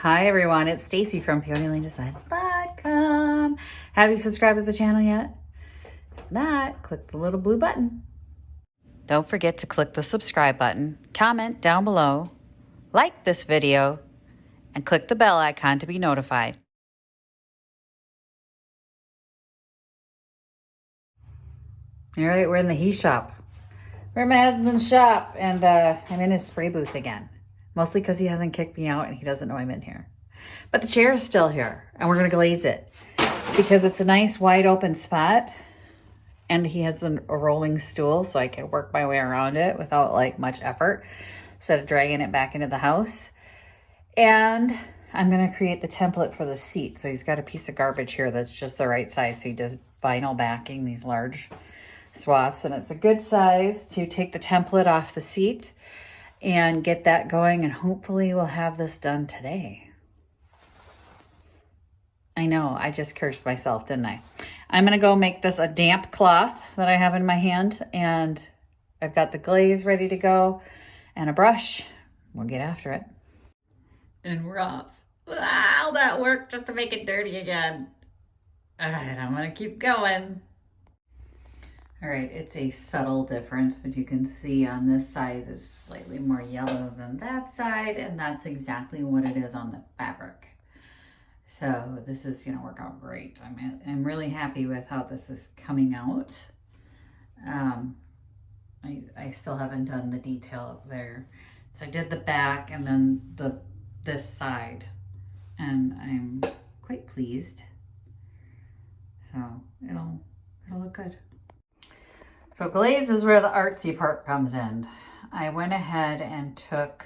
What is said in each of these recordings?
Hi everyone, it's Stacy from PeonyLaneDesigns.com. Have you subscribed to the channel yet? If not, click the little blue button. Don't forget to click the subscribe button, comment down below, like this video, and click the bell icon to be notified. All right, we're in the he shop. We're in my husband's shop, and I'm in his spray booth again. Mostly because he hasn't kicked me out and he doesn't know I'm in here. But the chair is still here, and we're going to glaze it because it's a nice wide open spot, and he has a rolling stool so I can work my way around it without like much effort instead of dragging it back into the house. And I'm going to create the template for the seat. So he's got a piece of garbage here that's just the right size. So he does vinyl backing, these large swaths, and it's a good size to take the template off the seat and get that going, and hopefully we'll have this done today. I know, I just cursed myself, didn't I? I'm gonna go make this a damp cloth that I have in my hand, and I've got the glaze ready to go and a brush. We'll get after it. And we're off. Wow, that worked just to make it dirty again. All right, I'm gonna keep going. All right, it's a subtle difference, but you can see on this side is slightly more yellow than that side, and that's exactly what it is on the fabric. So this is gonna work out great. I'm really happy with how this is coming out. I still haven't done the detail up there. So I did the back and then this side, and I'm quite pleased. So it'll look good. So glaze is where the artsy part comes in. I went ahead and took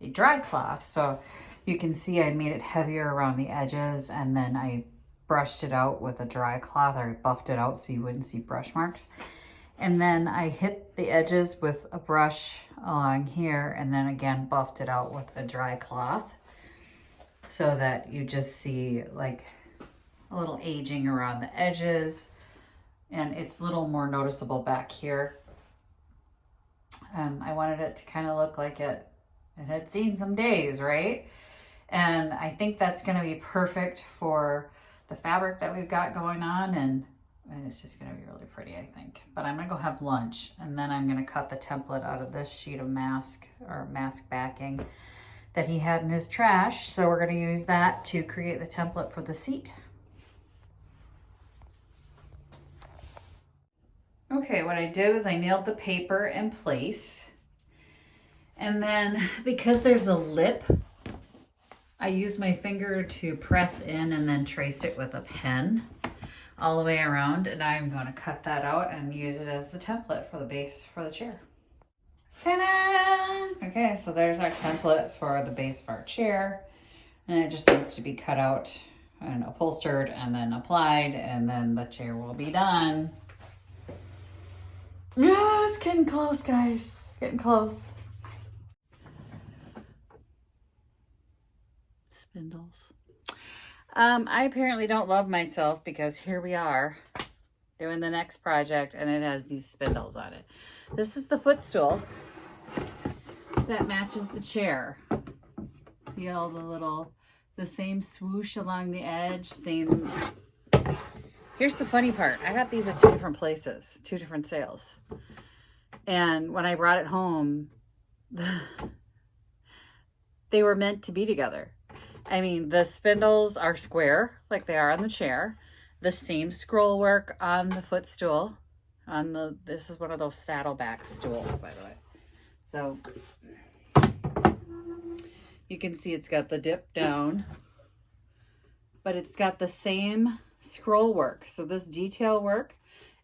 a dry cloth. So you can see I made it heavier around the edges, and then I brushed it out with a dry cloth, or I buffed it out so you wouldn't see brush marks. And then I hit the edges with a brush along here, and then again buffed it out with a dry cloth so that you just see like a little aging around the edges, and it's a little more noticeable back here. I wanted it to kind of look like it had seen some days, right? And I think that's going to be perfect for the fabric that we've got going on, and it's just going to be really pretty, I think. But I'm going to go have lunch, and then I'm going to cut the template out of this sheet of mask backing that he had in his trash. So we're going to use that to create the template for the seat. Okay, what I did was I nailed the paper in place. And then because there's a lip, I used my finger to press in and then traced it with a pen all the way around. And I'm going to cut that out and use it as the template for the base for the chair. Ta-da! Okay, so there's our template for the base of our chair. And it just needs to be cut out and upholstered and then applied, and then the chair will be done. Oh, it's getting close, guys. It's getting close. Spindles. I apparently don't love myself because here we are doing the next project and it has these spindles on it. This is the footstool that matches the chair. See all the same swoosh along the edge, same. Here's the funny part. I got these at two different places, two different sales. And when I brought it home, they were meant to be together. I mean, the spindles are square like they are on the chair. The same scroll work on the footstool. This is one of those saddleback stools, by the way. So you can see it's got the dip down, but it's got the same scroll work. So this detail work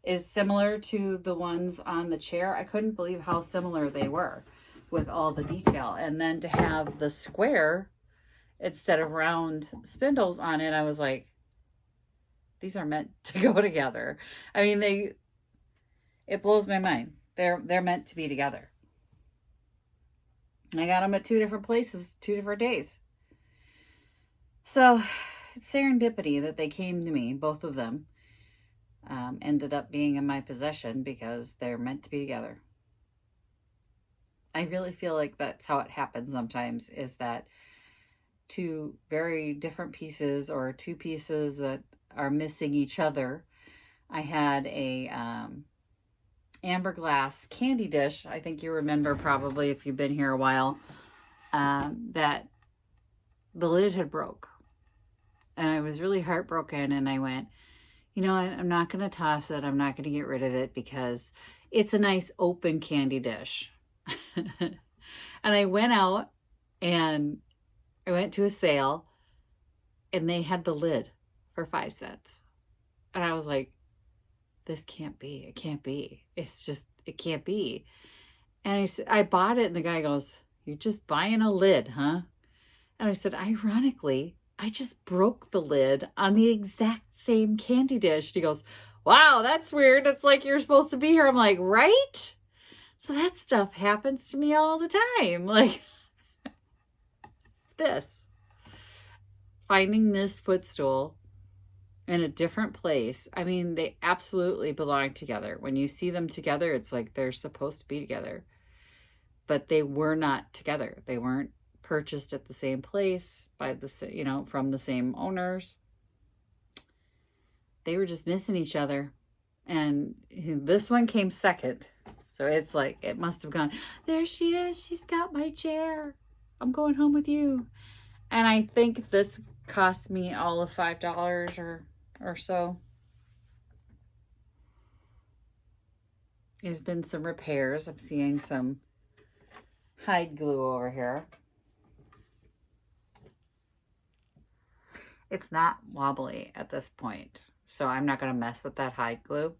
is similar to the ones on the chair. I couldn't believe how similar they were with all the detail. And then to have the square instead of round spindles on it, I was like, these are meant to go together. I mean, it blows my mind. They're meant to be together. I got them at two different places, 2 different days. So it's serendipity that they came to me, both of them. Ended up being in my possession because they're meant to be together. I really feel like that's how it happens sometimes, is that two very different pieces, or two pieces that are missing each other. I had a amber glass candy dish. I think you remember, probably if you've been here a while, that the lid had broke. And I was really heartbroken, and I went, you know what, I'm not going to toss it. I'm not going to get rid of it because it's a nice open candy dish. And I went out and I went to a sale, and they had the lid for 5 cents. And I was like, this can't be. It can't be. It's just, it can't be. And I bought it, and the guy goes, you're just buying a lid, huh? And I said, ironically, I just broke the lid on the exact same candy dish. And he goes, wow, that's weird. It's like you're supposed to be here. I'm like, right? So that stuff happens to me all the time. Like this. Finding this footstool in a different place. I mean, they absolutely belong together. When you see them together, it's like they're supposed to be together. But they were not together. They weren't purchased at the same place by the, you know, from the same owners. They were just missing each other. And this one came second. So it's like, it must have gone, there she is. She's got my chair. I'm going home with you. And I think this cost me all of $5 or so. There's been some repairs. I'm seeing some hide glue over here. It's not wobbly at this point, so I'm not going to mess with that hide glue.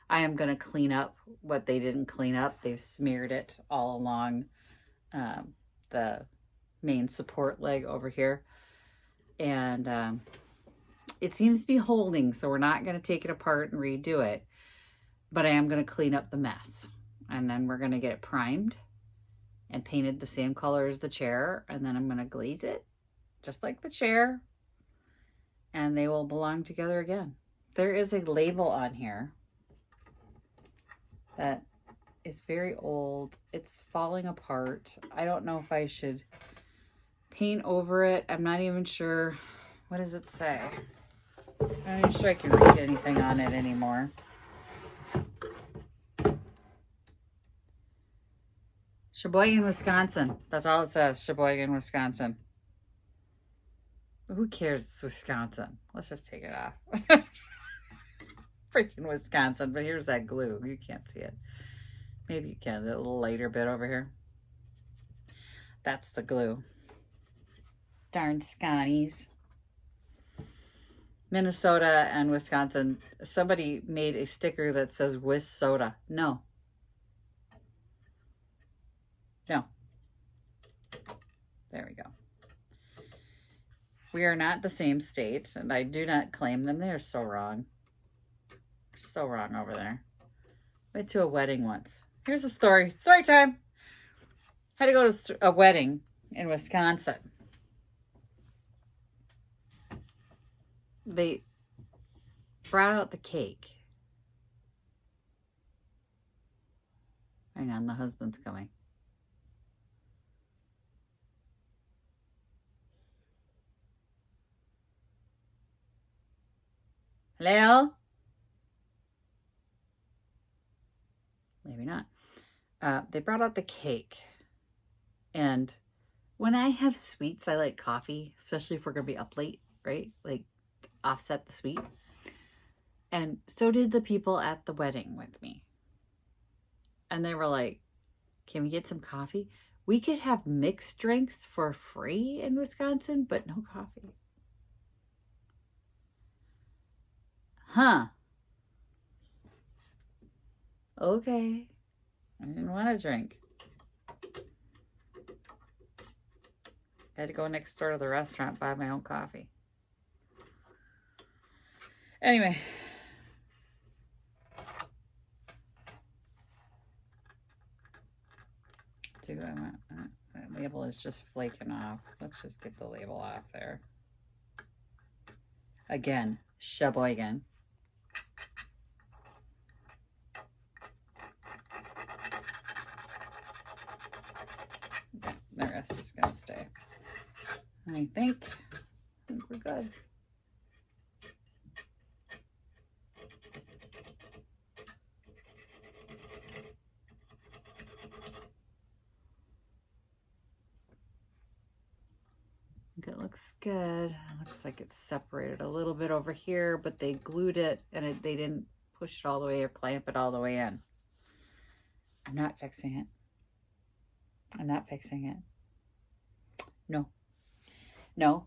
I am going to clean up what they didn't clean up. They've smeared it all along the main support leg over here. And it seems to be holding, so we're not going to take it apart and redo it. But I am going to clean up the mess. And then we're going to get it primed and painted the same color as the chair. And then I'm going to glaze it, just like the chair. And they will belong together again. There is a label on here that is very old. It's falling apart. I don't know if I should paint over it. I'm not even sure. What does it say? I'm not even sure I can read anything on it anymore. Sheboygan, Wisconsin. That's all it says. Sheboygan, Wisconsin. Who cares? It's Wisconsin. Let's just take it off. Freaking Wisconsin. But here's that glue. You can't see it. Maybe you can. A little lighter bit over here. That's the glue. Darn Scotties. Minnesota and Wisconsin. Somebody made a sticker that says Wis Soda. No. No. There we go. We are not the same state, and I do not claim them. They are so wrong. So wrong over there. Went to a wedding once. Here's a story. Story time. Had to go to a wedding in Wisconsin. They brought out the cake. Hang on, the husband's coming. Hello? Maybe not. They brought out the cake. And when I have sweets, I like coffee, especially if we're going to be up late, right? Like, offset the sweet. And so did the people at the wedding with me. And they were like, can we get some coffee? We could have mixed drinks for free in Wisconsin, but no coffee. Huh. Okay. I didn't want to drink. I had to go next door to the restaurant, buy my own coffee. Anyway. Do I want that label is just flaking off. Let's just get the label off there. Again, Sheboygan. The rest is gonna stay. I think we're good. It looks good. It looks like it's separated a little bit over here, but they glued it and they didn't push it all the way or clamp it all the way in. I'm not fixing it. I'm not fixing it. No. No.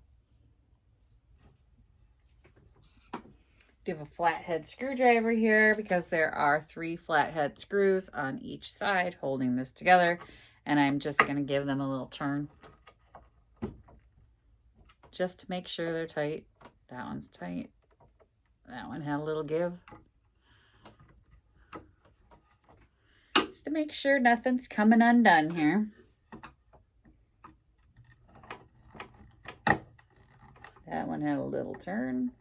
Do have a flathead screwdriver here because there are 3 flathead screws on each side holding this together, and I'm just going to give them a little turn just to make sure they're tight. That one's tight. That one had a little give. Just to make sure nothing's coming undone here. That one had a little turn.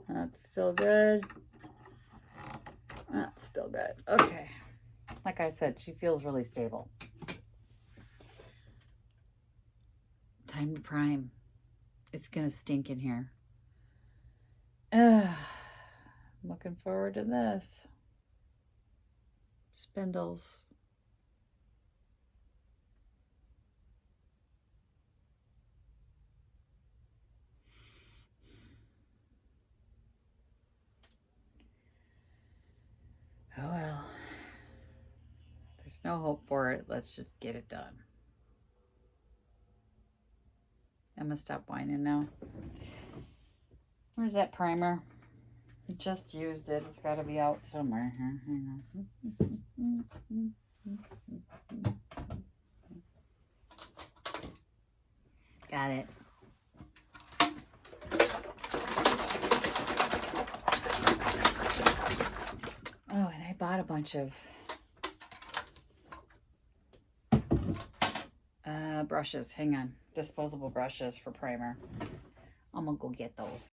That's still good. That's still good. Okay. Like I said, she feels really stable. Time to prime. It's gonna stink in here. Looking forward to this. Spindles. Oh well. There's no hope for it. Let's just get it done. I'm gonna stop whining now. Where's that primer? I just used it. It's got to be out somewhere. Hang on. Got it. Oh, and I bought a bunch of brushes. Hang on. Disposable brushes for primer. I'm gonna go get those.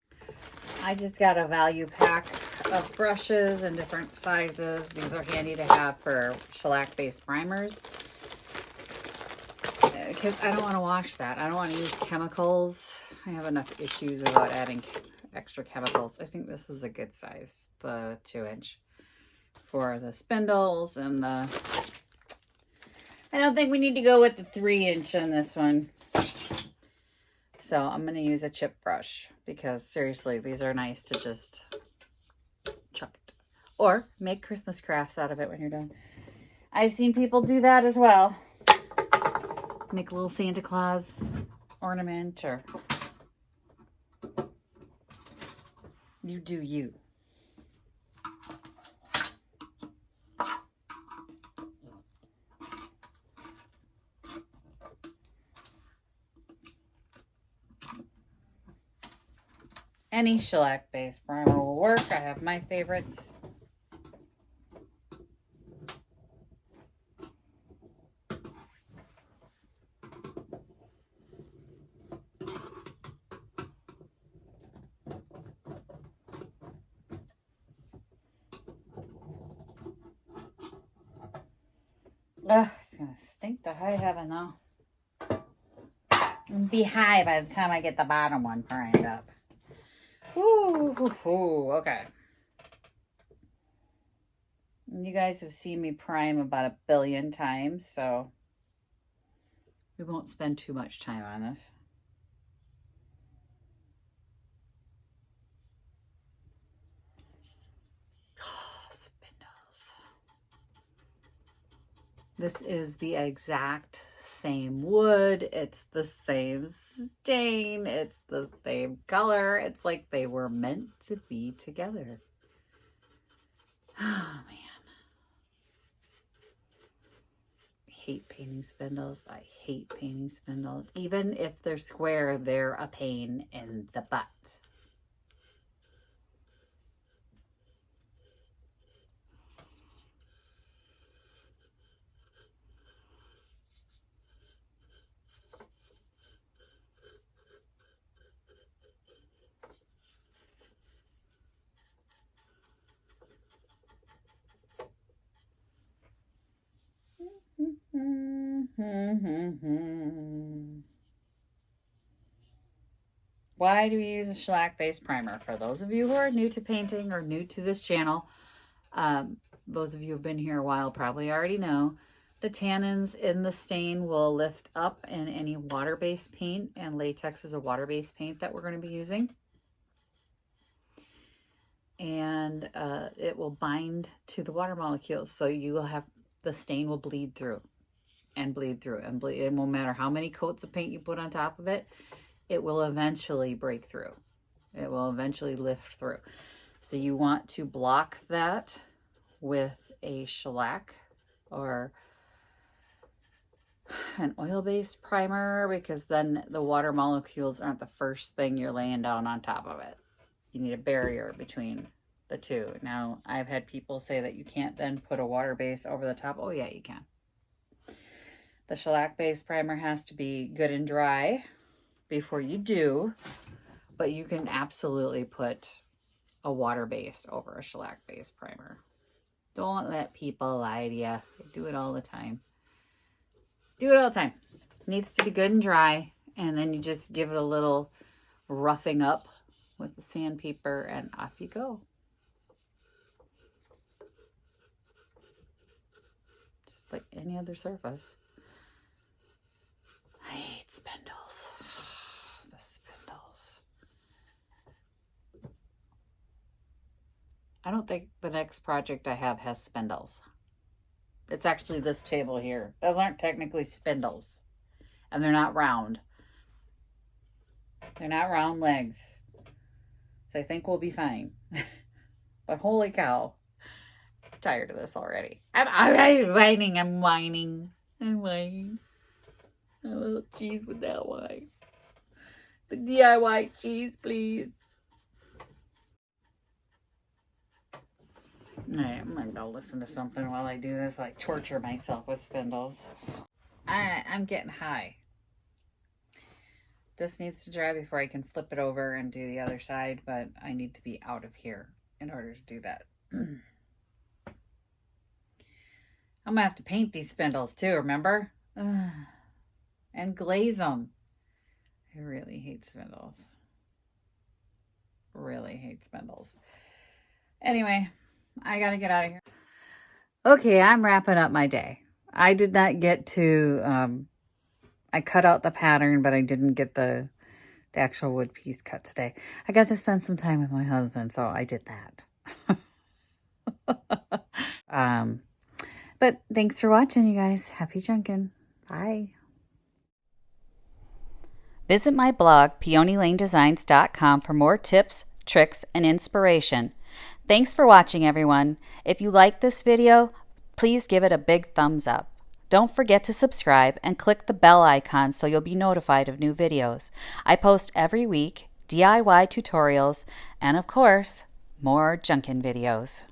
I just got a value pack of brushes in different sizes. These are handy to have for shellac-based primers. Because I don't want to wash that. I don't want to use chemicals. I have enough issues about adding extra chemicals. I think this is a good size, the 2-inch. For the spindles and the... I don't think we need to go with the 3-inch on this one. So I'm going to use a chip brush because seriously, these are nice to just chuck it. Or make Christmas crafts out of it when you're done. I've seen people do that as well. Make a little Santa Claus ornament, or you do you. Any shellac-based primer will work. I have my favorites. Ugh, it's gonna stink to high heaven though. It'll be high by the time I get the bottom one primed up. Ooh, okay. You guys have seen me prime about 1 billion times, so we won't spend too much time on this. Spindles. This is the exact same wood. It's the same stain. It's the same color. It's like they were meant to be together. Oh, man. I hate painting spindles. I hate painting spindles. Even if they're square, they're a pain in the butt. Why do we use a shellac-based primer? For those of you who are new to painting or new to this channel, those of you who've been here a while probably already know, the tannins in the stain will lift up in any water-based paint, and latex is a water-based paint that we're going to be using. And it will bind to the water molecules, so you will have, the stain will bleed through and bleed through and bleed. It won't matter how many coats of paint you put on top of it, it will eventually break through. It will eventually lift through. So you want to block that with a shellac or an oil-based primer, because then the water molecules aren't the first thing you're laying down on top of it. You need a barrier between the two. Now, I've had people say that you can't then put a water base over the top. Oh yeah, you can. The shellac-based primer has to be good and dry before you do, but you can absolutely put a water base over a shellac-based primer. Don't let people lie to you. They do it all the time. Do it all the time. It needs to be good and dry, and then you just give it a little roughing up with the sandpaper, and off you go. Just like any other surface. I hate spindles. The spindles. I don't think the next project I have has spindles. It's actually this table here. Those aren't technically spindles. And they're not round. They're not round legs. So I think we'll be fine. But holy cow. I'm tired of this already. I'm whining. I'm whining. I'm whining. A little cheese with that wine. The DIY cheese, please. Alright, I'm gonna go listen to something while I do this, like torture myself with spindles. I'm getting high. This needs to dry before I can flip it over and do the other side, but I need to be out of here in order to do that. I'm gonna have to paint these spindles too, remember? And glaze them. I really hate spindles. Really hate spindles. Anyway, I gotta get out of here. Okay, I'm wrapping up my day. I did not get to, I cut out the pattern, but I didn't get the actual wood piece cut today. I got to spend some time with my husband, so I did that. But thanks for watching, you guys. Happy junkin'. Bye. Visit my blog, peonylanedesigns.com, for more tips, tricks, and inspiration. Thanks for watching, everyone. If you like this video, please give it a big thumbs up. Don't forget to subscribe and click the bell icon so you'll be notified of new videos. I post every week DIY tutorials and, of course, more junkin' videos.